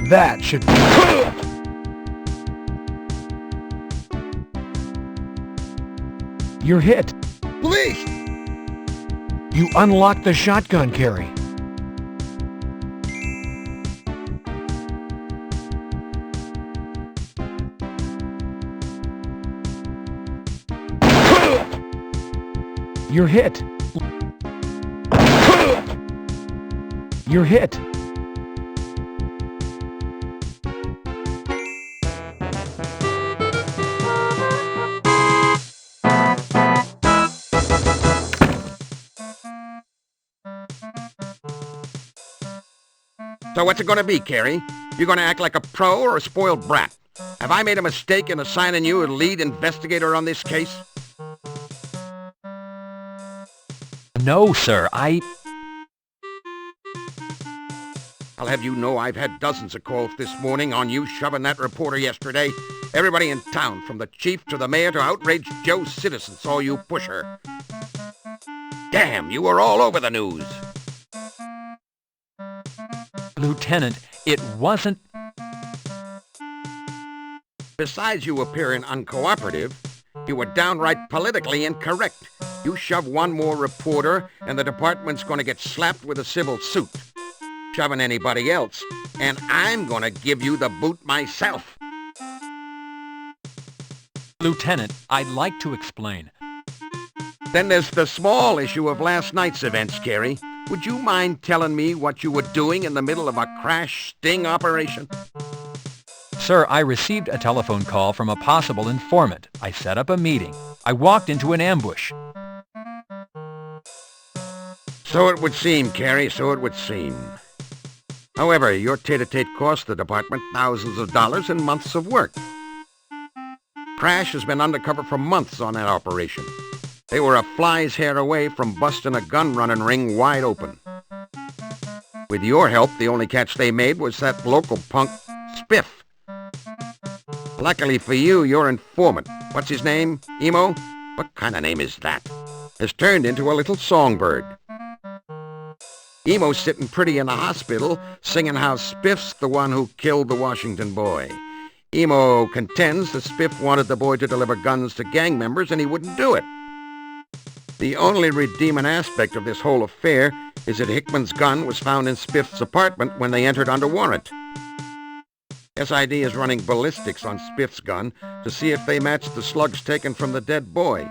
That should be... You're hit. Police! You unlocked the shotgun, Carrie. You're hit. You're hit. So what's it gonna be, Carrie? You gonna act like a pro or a spoiled brat? Have I made a mistake in assigning you a lead investigator on this case? No, sir, I'll have you know I've had dozens of calls this morning on you shoving that reporter yesterday. Everybody in town, from the chief to the mayor to outraged Joe citizen, saw you push her. Damn, you were all over the news. Lieutenant, it wasn't... Besides you appearing uncooperative, you were downright politically incorrect. You shove one more reporter and the department's going to get slapped with a civil suit. Shoving anybody else, and I'm going to give you the boot myself. Lieutenant, I'd like to explain. Then there's the small issue of last night's events, Carrie. Would you mind telling me what you were doing in the middle of a crash sting operation? Sir, I received a telephone call from a possible informant. I set up a meeting. I walked into an ambush. So it would seem, Carrie, so it would seem. However, your tete-a-tete cost the department thousands of dollars and months of work. Crash has been undercover for months on that operation. They were a fly's hair away from busting a gun-running ring wide open. With your help, the only catch they made was that local punk, Spiff. Luckily for you, your informant, what's his name, Emo? What kind of name is that? Has turned into a little songbird. Emo's sitting pretty in the hospital, singing how Spiff's the one who killed the Washington boy. Emo contends that Spiff wanted the boy to deliver guns to gang members and he wouldn't do it. The only redeeming aspect of this whole affair is that Hickman's gun was found in Spiff's apartment when they entered under warrant. SID is running ballistics on Spiff's gun to see if they match the slugs taken from the dead boy.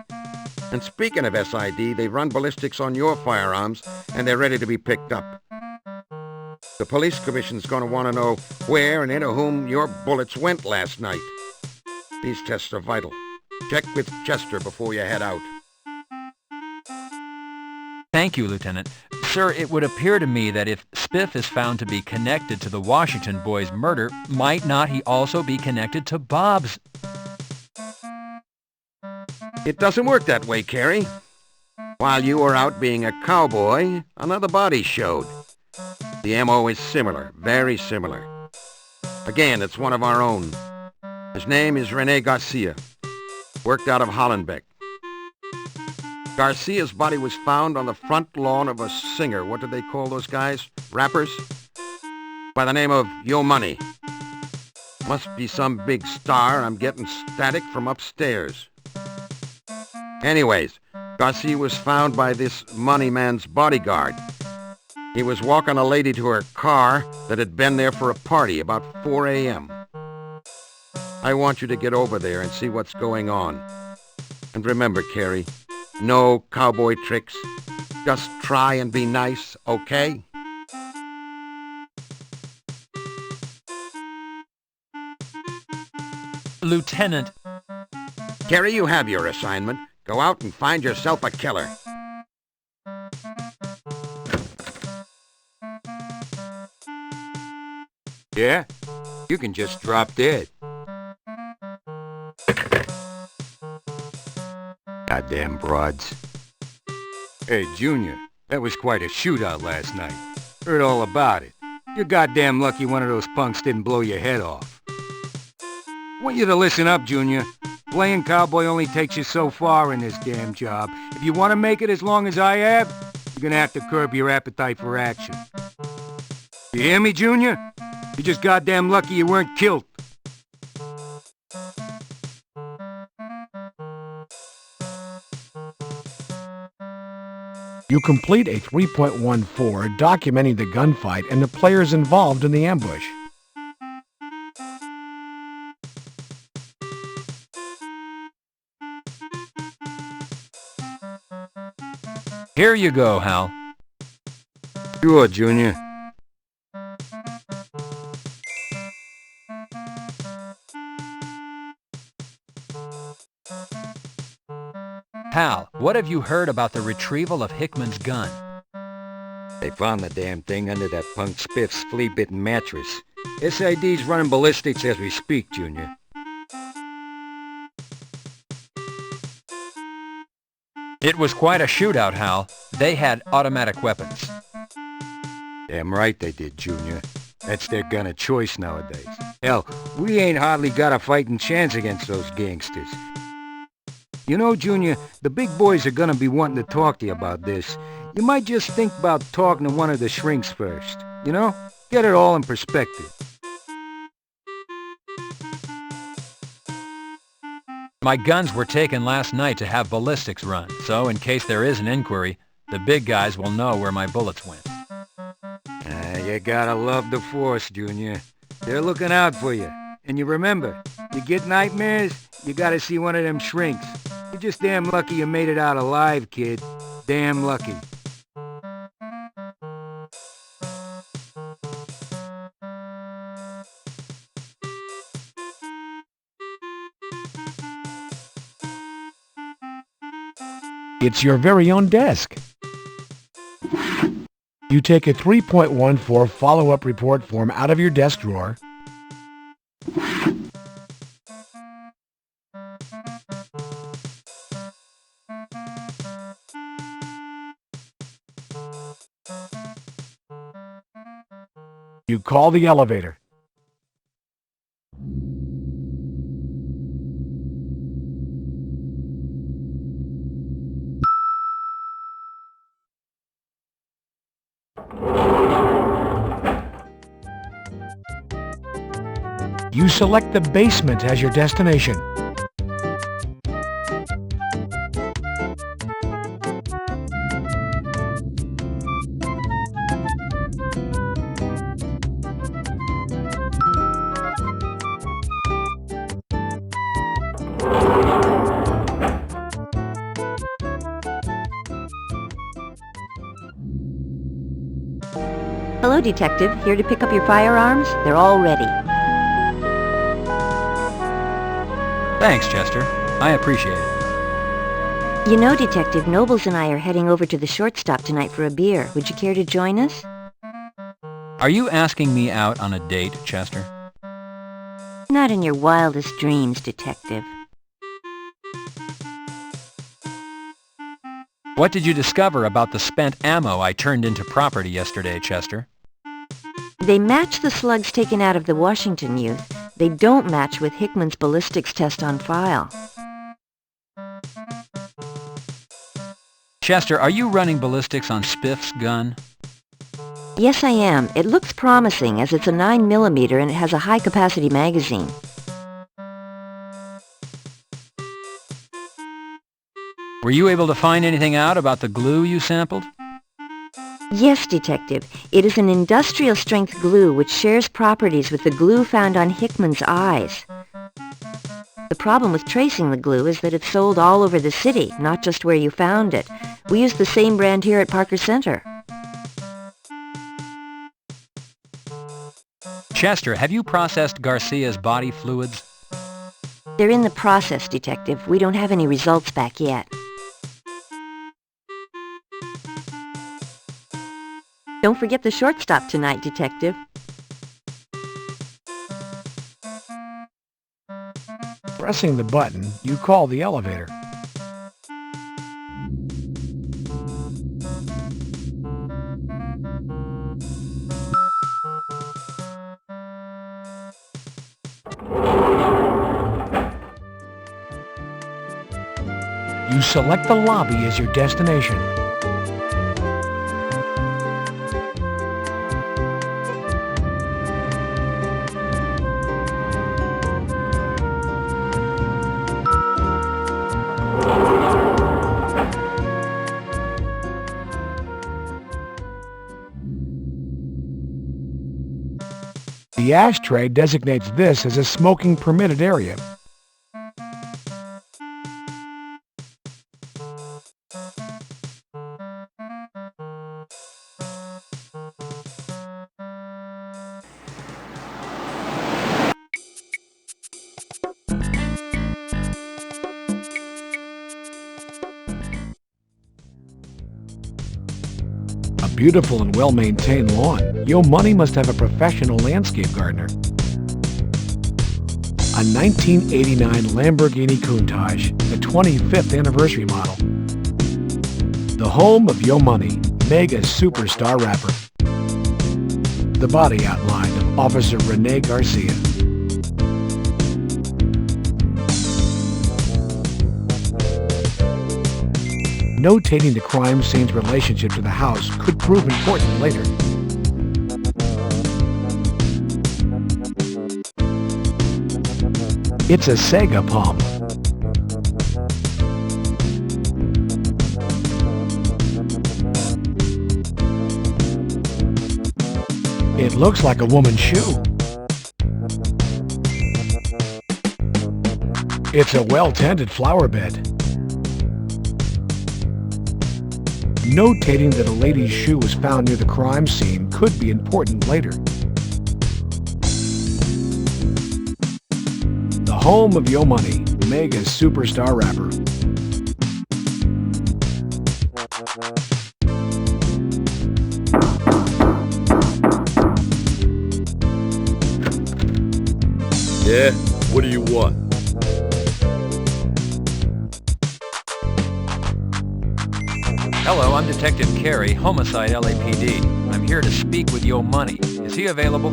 And speaking of SID, they've run ballistics on your firearms and they're ready to be picked up. The police commission's going to want to know where and into whom your bullets went last night. These tests are vital. Check with Chester before you head out. Thank you, Lieutenant. Sir, it would appear to me that if Spiff is found to be connected to the Washington boy's murder, might not he also be connected to Bob's? It doesn't work that way, Carrie. While you were out being a cowboy, another body showed. The MO is similar, very similar. Again, it's one of our own. His name is Rene Garcia. Worked out of Hollenbeck. Garcia's body was found on the front lawn of a singer. What did they call those guys? Rappers? By the name of Yo Money. Must be some big star. I'm getting static from upstairs. Anyways, Garcia was found by this money man's bodyguard. He was walking a lady to her car that had been there for a party about 4 a.m. I want you to get over there and see what's going on. And remember, Carrie, no cowboy tricks. Just try and be nice, okay? Lieutenant... Carrie, you have your assignment. Go out and find yourself a killer. Yeah? You can just drop dead. Goddamn broads. Hey, Junior, that was quite a shootout last night. Heard all about it. You're goddamn lucky one of those punks didn't blow your head off. I want you to listen up, Junior. Playing cowboy only takes you so far in this damn job. If you want to make it as long as I have, you're gonna have to curb your appetite for action. You hear me, Junior? You're just goddamn lucky you weren't killed. You complete a 3.14 documenting the gunfight and the players involved in the ambush. Here you go, Hal. Sure, Junior. Hal, what have you heard about the retrieval of Hickman's gun? They found the damn thing under that punk Spiff's flea-bitten mattress. SID's running ballistics as we speak, Junior. It was quite a shootout, Hal. They had automatic weapons. Damn right they did, Junior. That's their gun of choice nowadays. Hell, we ain't hardly got a fighting chance against those gangsters. You know, Junior, the big boys are gonna be wanting to talk to you about this. You might just think about talking to one of the shrinks first. You know? Get it all in perspective. My guns were taken last night to have ballistics run, so in case there is an inquiry, the big guys will know where my bullets went. You gotta love the Force, Junior. They're looking out for you. And you remember, you get nightmares, you gotta see one of them shrinks. You're just damn lucky you made it out alive, kid. Damn lucky. It's your very own desk. You take a 3.14 follow-up report form out of your desk drawer. You call the elevator. You select the basement as your destination. Hello, Detective. Here to pick up your firearms? They're all ready. Thanks, Chester. I appreciate it. You know, Detective, Nobles and I are heading over to the shortstop tonight for a beer. Would you care to join us? Are you asking me out on a date, Chester? Not in your wildest dreams, Detective. What did you discover about the spent ammo I turned into property yesterday, Chester? They match the slugs taken out of the Washington youth. They don't match with Hickman's ballistics test on file. Chester, are you running ballistics on Spiff's gun? Yes, I am. It looks promising as it's a 9mm and it has a high-capacity magazine. Were you able to find anything out about the glue you sampled? Yes, Detective. It is an industrial-strength glue which shares properties with the glue found on Hickman's eyes. The problem with tracing the glue is that it's sold all over the city, not just where you found it. We use the same brand here at Parker Center. Chester, have you processed Garcia's body fluids? They're in the process, Detective. We don't have any results back yet. Don't forget the shortstop tonight, Detective. Pressing the button, you call the elevator. you select the lobby as your destination. The ashtray designates this as a smoking permitted area. A beautiful and well-maintained lawn. Yo Money must have a professional landscape gardener. A 1989 Lamborghini Countach, the 25th anniversary model. The home of Yo Money, mega superstar rapper. The body outline of Officer Rene Garcia. Notating the crime scene's relationship to the house could prove important later. It's a Sega palm. It looks like a woman's shoe. It's a well-tended flower bed. Notating that a lady's shoe was found near the crime scene could be important later. The home of Yo Money, mega superstar rapper. Yeah? What do you want? Hello, I'm Detective Carey, Homicide LAPD. I'm here to speak with Yo Money. Is he available?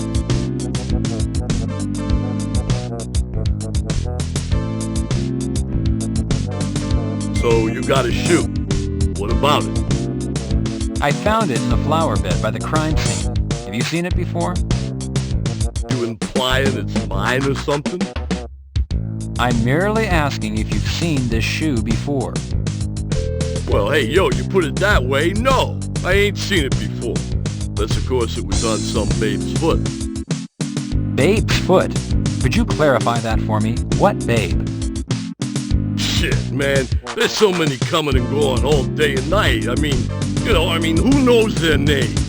So you got a shoe. What about it? I found it in the flower bed by the crime scene. Have you seen it before? You implying it's mine or something? I'm merely asking if you've seen this shoe before. Well, hey, yo, you put it that way, no. I ain't seen it before. Unless, of course, it was on some babe's foot. Babe's foot? Could you clarify that for me? What babe? Shit, man. There's so many coming and going all day and night. I mean, who knows their names?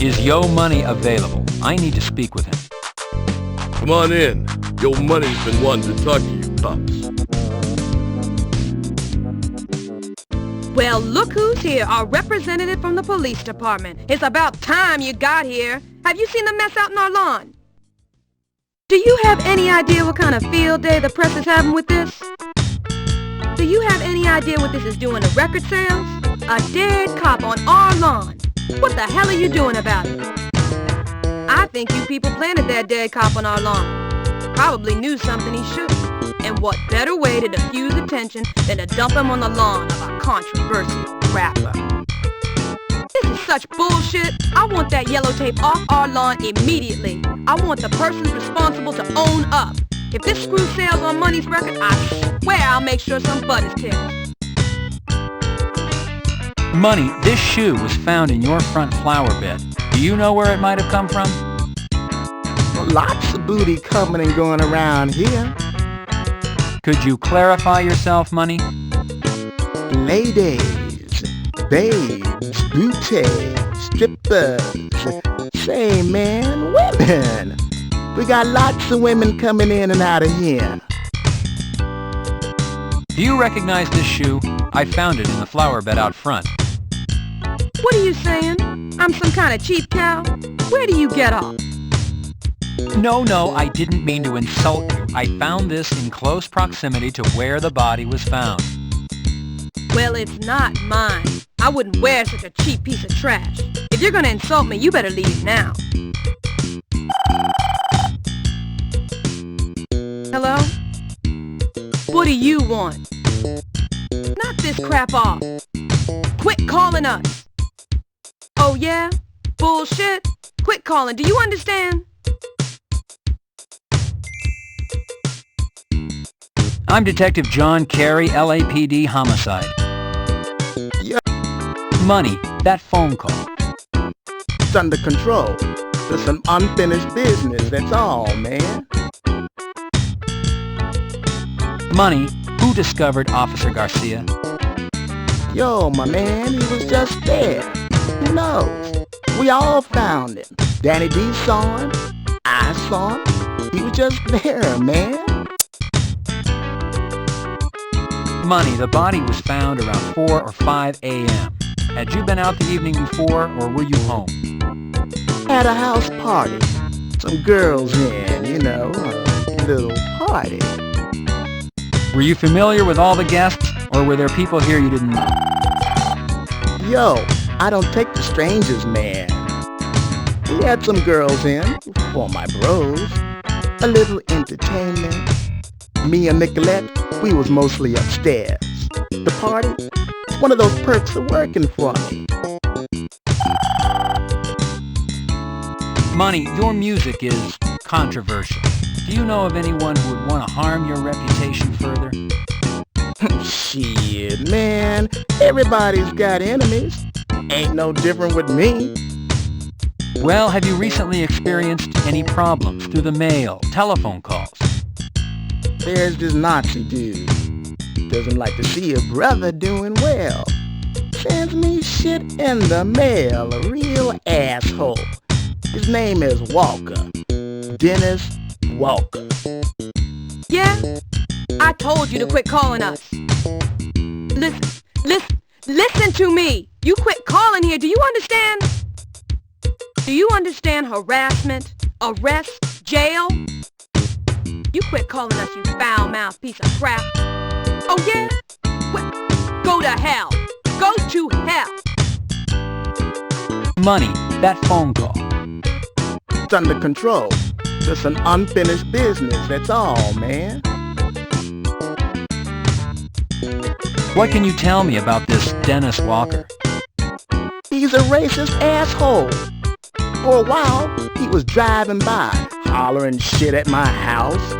Is Yo Money available? I need to speak with him. Come on in. Yo Money's been wanting to talk to you cops. Well, look who's here, our representative from the police department. It's about time you got here. Have you seen the mess out in our lawn? Do you have any idea what kind of field day the press is having with this? Do you have any idea what this is doing to record sales? A dead cop on our lawn. What the hell are you doing about it? I think you people planted that dead cop on our lawn. Probably knew something he shouldn't. And what better way to diffuse attention than to dump him on the lawn of a controversial rapper? This is such bullshit. I want that yellow tape off our lawn immediately. I want the persons responsible to own up. If this screw sales on Money's record, I swear I'll make sure some butt is kicked. Money, this shoe was found in your front flower bed. Do you know where it might have come from? Lots of booty coming and going around here. Could you clarify yourself, Money? Ladies, babes, booty, strippers. Say, man, women. We got lots of women coming in and out of here. Do you recognize this shoe? I found it in the flower bed out front. What are you saying? I'm some kind of cheap cow? Where do you get off? No, I didn't mean to insult you. I found this in close proximity to where the body was found. Well, it's not mine. I wouldn't wear such a cheap piece of trash. If you're gonna insult me, you better leave now. Hello? you want? Knock this crap off. Quit calling us. Oh yeah? Bullshit? Quit calling. Do you understand? I'm Detective John Carey, LAPD Homicide. Yeah. Money, that phone call. It's under control. Just some unfinished business, that's all, man. Money, who discovered Officer Garcia? Yo, my man, he was just there. Who knows? We all found him. Danny D saw him. I saw him. He was just there, man. Money, the body was found around 4 or 5 a.m. Had you been out the evening before, or were you home? At a house party. Some girls in, you know, a little party. Were you familiar with all the guests, or were there people here you didn't know? Yo, I don't take the strangers, man. We had some girls in, for my bros. A little entertainment. Me and Nicolette, we was mostly upstairs. The party, one of those perks of working for me. Money, your music is controversial. Do you know of anyone who would want to harm your reputation further? Shit, man. Everybody's got enemies. Ain't no different with me. Well, have you recently experienced any problems through the mail, telephone calls? There's this Nazi dude. Doesn't like to see a brother doing well. Sends me shit in the mail, a real asshole. His name is Walker. Dennis Walker. Yeah? I told you to quit calling us. Listen to me. You quit calling here. Do you understand? Do you understand harassment, arrest, jail? You quit calling us, you foul-mouthed piece of crap. Oh yeah? Well, go to hell. Go to hell. Money, that phone call. It's under control. Just an unfinished business, that's all, man. What can you tell me about this Dennis Walker? He's a racist asshole. For a while, he was driving by, hollering shit at my house.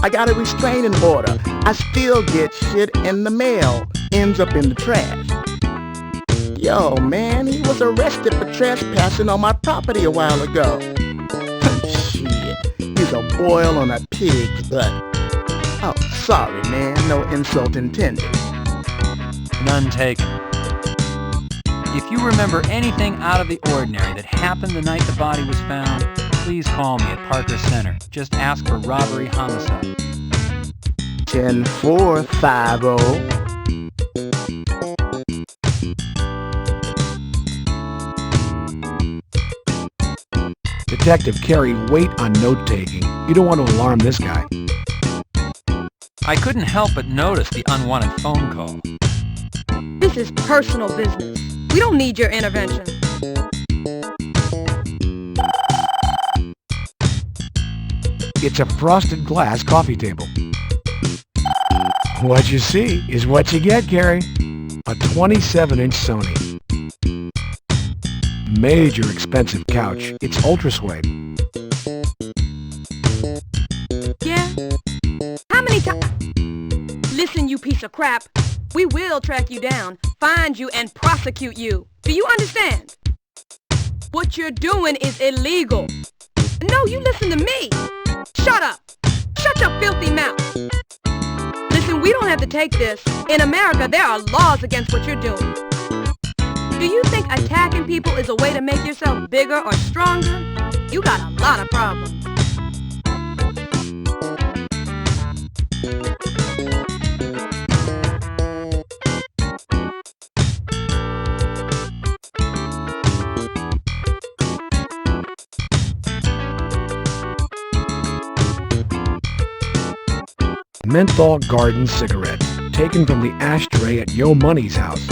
I got a restraining order. I still get shit in the mail. Ends up in the trash. Yo, man, he was arrested for trespassing on my property a while ago. Shit, he's a boil on a pig's butt. Oh, sorry, man, no insult intended. None taken. If you remember anything out of the ordinary that happened the night the body was found, please call me at Parker Center. Just ask for robbery homicide. 10450. Detective Carey, wait on note-taking. You don't want to alarm this guy. I couldn't help but notice the unwanted phone call. This is personal business. We don't need your intervention. It's a frosted glass coffee table. What you see is what you get, Carey. A 27-inch Sony. Major expensive couch. It's ultra suede. Yeah? How many times? Listen, you piece of crap. We will track you down, find you, and prosecute you. Do you understand? What you're doing is illegal. No, you listen to me. Shut up. Shut your filthy mouth. Listen, we don't have to take this. In America, there are laws against what you're doing. Do you think attacking people is a way to make yourself bigger or stronger? You got a lot of problems. Menthol Garden cigarettes, taken from the ashtray at Yo Money's house.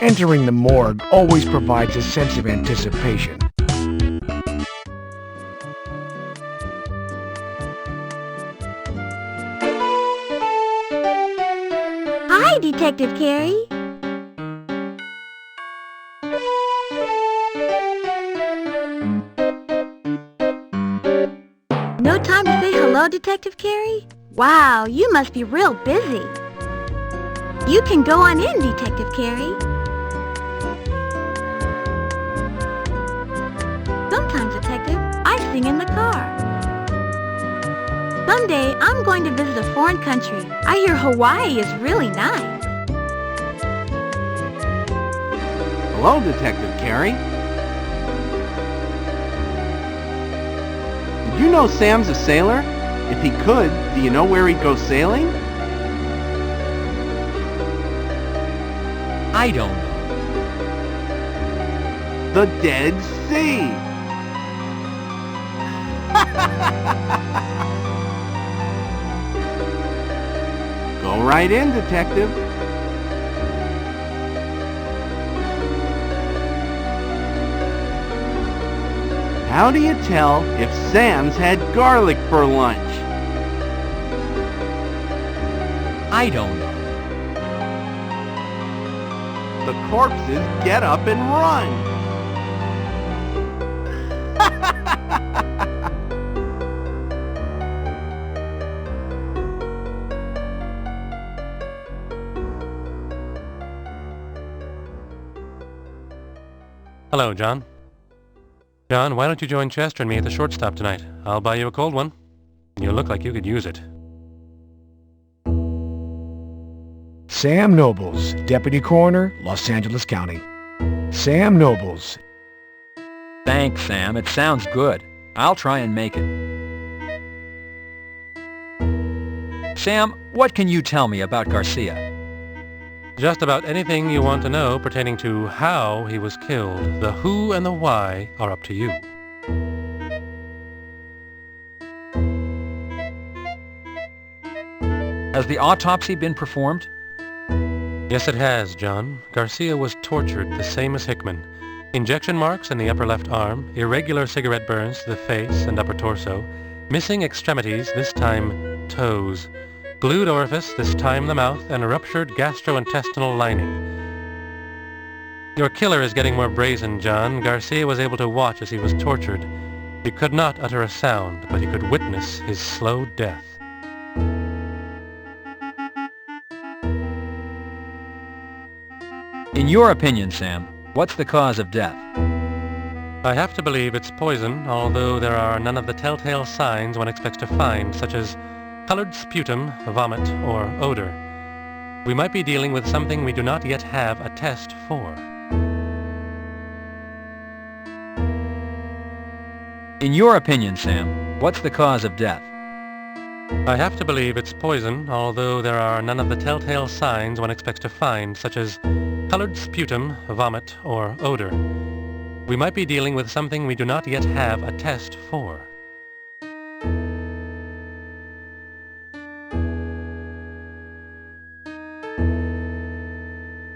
Entering the morgue always provides a sense of anticipation. Hi, Detective Carey. No time to say hello, Detective Carey? Wow, you must be real busy. You can go on in, Detective Carey. Sometimes, Detective, I sing in the car. Someday, I'm going to visit a foreign country. I hear Hawaii is really nice. Hello, Detective Carey. Did you know Sam's a sailor? If he could, do you know where he'd go sailing? I don't know. The Dead Sea! Go right in, Detective. How do you tell if Sam's had garlic for lunch? I don't know. The corpses get up and run. Hello, John. John, why don't you join Chester and me at the shortstop tonight? I'll buy you a cold one. You look like you could use it. Sam Nobles, Deputy Coroner, Los Angeles County. Sam Nobles. Thanks, Sam. It sounds good. I'll try and make it. Sam, what can you tell me about Garcia? Just about anything you want to know pertaining to how he was killed. The who and the why are up to you. Has the autopsy been performed? Yes, it has, John. Garcia was tortured the same as Hickman. Injection marks in the upper left arm, irregular cigarette burns to the face and upper torso, missing extremities, this time toes, glued orifice, this time the mouth, and a ruptured gastrointestinal lining. Your killer is getting more brazen, John. Garcia was able to watch as he was tortured. He could not utter a sound, but he could witness his slow death. In your opinion, Sam, what's the cause of death? I have to believe it's poison, although there are none of the telltale signs one expects to find, such as colored sputum, vomit, or odor. We might be dealing with something we do not yet have a test for. In your opinion, Sam, what's the cause of death? I have to believe it's poison, although there are none of the telltale signs one expects to find, such as colored sputum, vomit, or odor. We might be dealing with something we do not yet have a test for.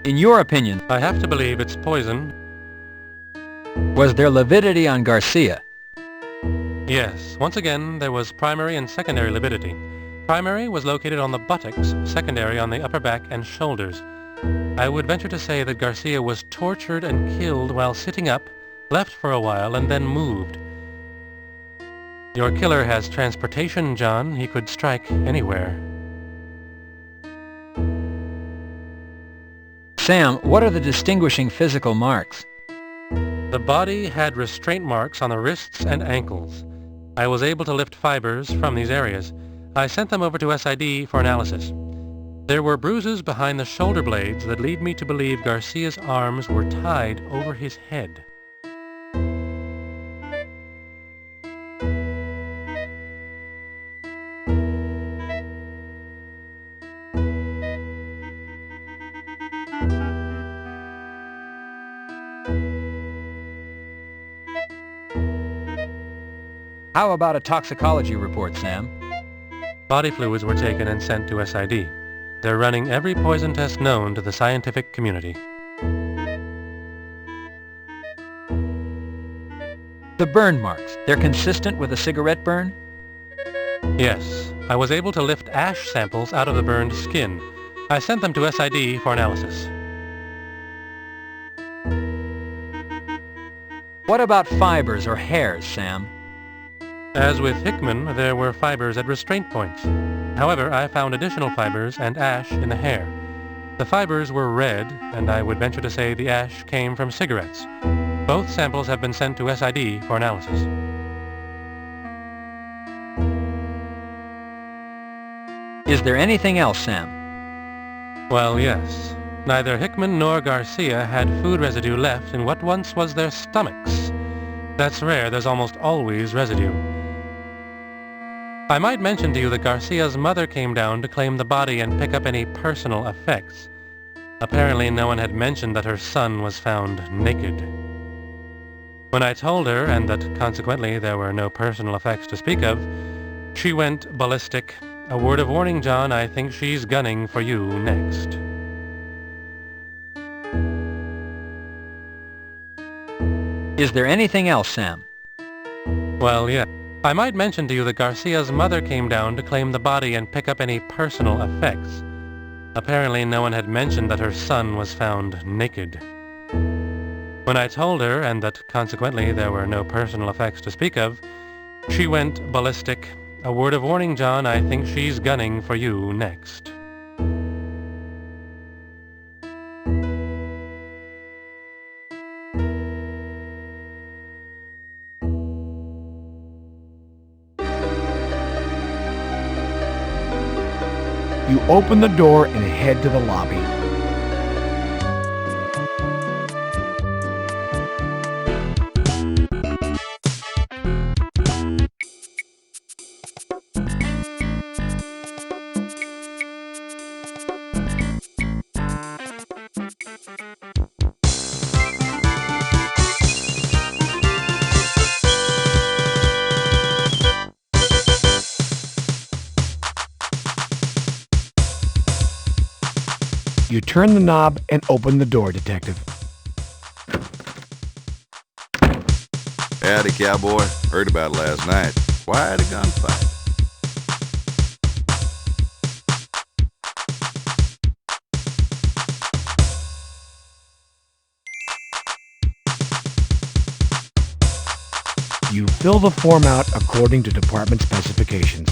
In your opinion, I have to believe it's poison. Was there lividity on Garcia? Yes, once again, there was primary and secondary lividity. Primary was located on the buttocks, secondary on the upper back and shoulders. I would venture to say that Garcia was tortured and killed while sitting up, left for a while, and then moved. Your killer has transportation, John. He could strike anywhere. Sam, what are the distinguishing physical marks? The body had restraint marks on the wrists and ankles. I was able to lift fibers from these areas. I sent them over to SID for analysis. There were bruises behind the shoulder blades that lead me to believe Garcia's arms were tied over his head. How about a toxicology report, Sam? Body fluids were taken and sent to SID. They're running every poison test known to the scientific community. The burn marks, they're consistent with a cigarette burn? Yes, I was able to lift ash samples out of the burned skin. I sent them to SID for analysis. What about fibers or hairs, Sam? As with Hickman, there were fibers at restraint points. However, I found additional fibers and ash in the hair. The fibers were red, and I would venture to say the ash came from cigarettes. Both samples have been sent to SID for analysis. Is there anything else, Sam? Well, yes. Neither Hickman nor Garcia had food residue left in what once was their stomachs. That's rare, there's almost always residue. I might mention to you that Garcia's mother came down to claim the body and pick up any personal effects. Apparently no one had mentioned that her son was found naked. When I told her, and that consequently there were no personal effects to speak of, she went ballistic. A word of warning, John, I think she's gunning for you next. Is there anything else, Sam? Well, yeah. I might mention to you that Garcia's mother came down to claim the body and pick up any personal effects. Apparently no one had mentioned that her son was found naked. When I told her, and that consequently there were no personal effects to speak of, she went ballistic. A word of warning, John, I think she's gunning for you next. You open the door and head to the lobby. You turn the knob and open the door, Detective. Howdy, cowboy. Heard about it last night. Quite a gunfight. You fill the form out according to department specifications.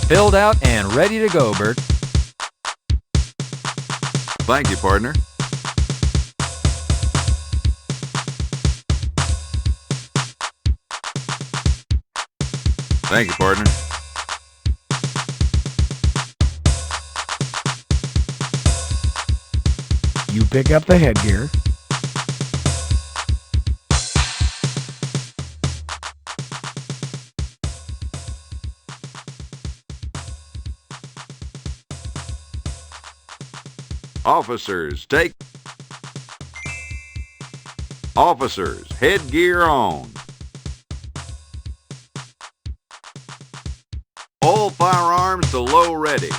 Filled out and ready to go, Bert. Thank you, partner. Thank you, partner. You pick up the headgear. Officers, take... Officers, headgear on. All firearms to low ready.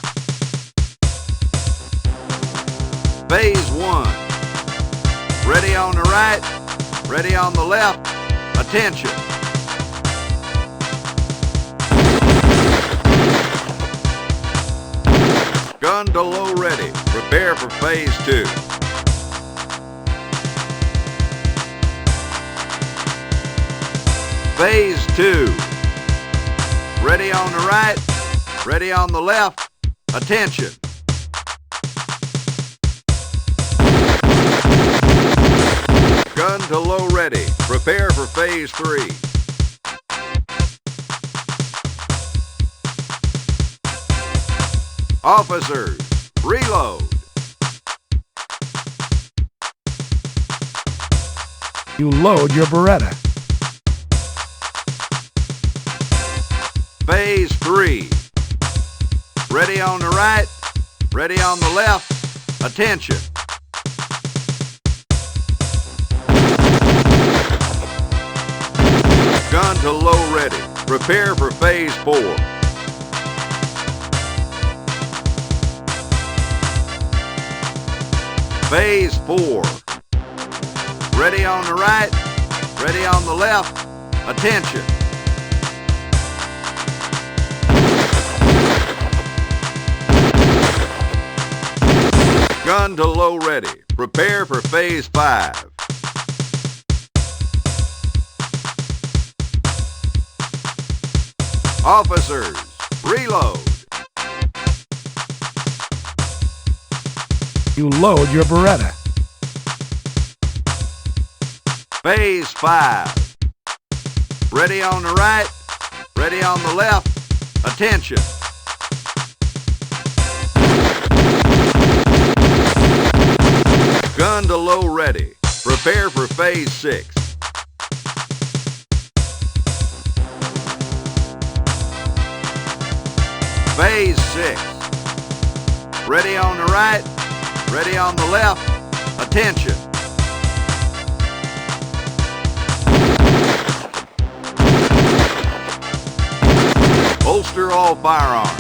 Phase 1. Ready on the right, ready on the left. Attention. Gun to low ready. Prepare for Phase 2. Phase 2. Ready on the right, ready on the left. Attention. Gun to low ready. Prepare for Phase 3. Officers, reload. You load your Beretta. Phase 3. Ready on the right, ready on the left. Attention. Gun to low ready. Prepare for Phase 4. Phase 4. Ready on the right, ready on the left. Attention. Gun to low ready. Prepare for Phase 5. Officers, reload. You load your Beretta. Phase 5. Ready on the right, ready on the left. Attention. Gun to low ready. Prepare for Phase 6. Phase 6. Ready on the right, ready on the left. Attention. Holster all firearms.